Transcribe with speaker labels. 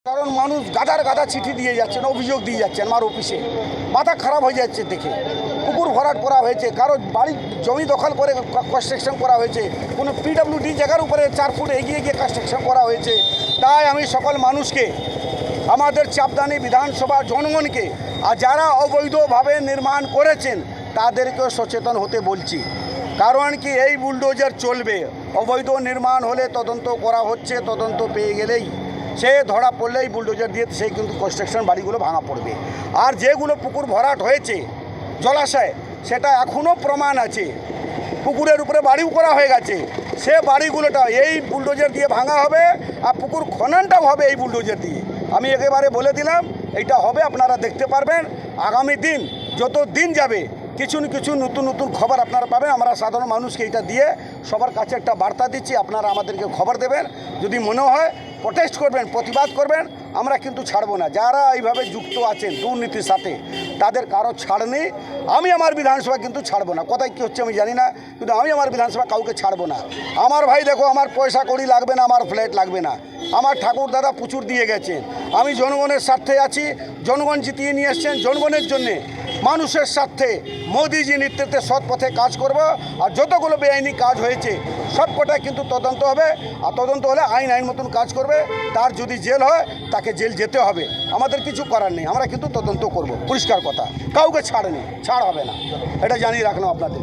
Speaker 1: কারণ মানুষ গাদার গাদা চিঠি দিয়ে যাচ্ছেন, অভিযোগ দিয়ে যাচ্ছেন আমার অফিসে। মাথা খারাপ হয়ে যাচ্ছে দেখে। পুকুর ভরাট করা হয়েছে, কারো বাড়ি জমি দখল করে কনস্ট্রাকশন করা হয়েছে, কোনো পিডব্লিউডি জায়গার উপরে 4 ফুট এগিয়ে গিয়ে কনস্ট্রাকশন করা হয়েছে। তাই আমি সকল মানুষকে, আমাদের চাপদানি বিধানসভার জনগণকে, আর যারা অবৈধভাবে নির্মাণ করেছেন তাদেরকেও সচেতন হতে বলছি। কারণ কি, এই বুলডোজার চলবে। অবৈধ নির্মাণ হলে তদন্ত করা হচ্ছে, তদন্ত পেয়ে গেলেই সে ধরা পড়লেই বুলডোজার দিয়ে সেই কিন্তু কনস্ট্রাকশন বাড়িগুলো ভাঙা পড়বে। আর যেগুলো পুকুর ভরাট হয়েছে জলাশয়, সেটা এখনও প্রমাণ আছে, পুকুরের উপরে বাড়িও করা হয়ে গেছে। সে বাড়িগুলোটা এই বুলডোজার দিয়ে ভাঙা হবে, আর পুকুর খননটাও হবে এই বুলডোজার দিয়ে। আমি একেবারে বলে দিলাম, এইটা হবে, আপনারা দেখতে পারবেন। আগামী দিন যত দিন যাবে কিছু না কিছু নতুন নতুন খবর আপনারা পাবেন। আমরা সাধারণ মানুষকে এটা দিয়ে সবার কাছে একটা বার্তা দিচ্ছি, আপনারা আমাদেরকে খবর দেবেন। যদি মনে হয় প্রটেস্ট করবেন, প্রতিবাদ করবেন, আমরা কিন্তু ছাড়বো না। যারা এইভাবে যুক্ত আছেন দুর্নীতির সাথে, তাদের কারো ছাড় নেই। আমি আমার বিধানসভা কিন্তু ছাড়বো না। কোথায় কী হচ্ছে আমি জানি না, কিন্তু আমি আমার বিধানসভা কাউকে ছাড়বো না। আমার ভাই দেখো, আমার পয়সা কড়ি লাগবে না, আমার ফ্ল্যাট লাগবে না। আমার ঠাকুর দাদা প্রচুর দিয়ে গেছেন। আমি জনগণের স্বার্থে আছি, জনগণ জিতিয়ে নিয়ে এসছেন জনগণের জন্যে, মানুষের স্বার্থে মোদিজি নেতৃত্বে সৎ পথে কাজ করব। আর যতগুলো বেআইনি কাজ হয়েছে সবকটাই কিন্তু তদন্ত হবে, আর তদন্ত হলে আইন মতন কাজ করবে। তার যদি জেল হয় তাকে জেল যেতে হবে, আমাদের কিছু করার নেই। আমরা কিন্তু তদন্ত করব, পরিষ্কার কথা, কাউকে ছাড় নেই, ছাড় হবে না, এটা জানিয়ে রাখলাম আপনাদের।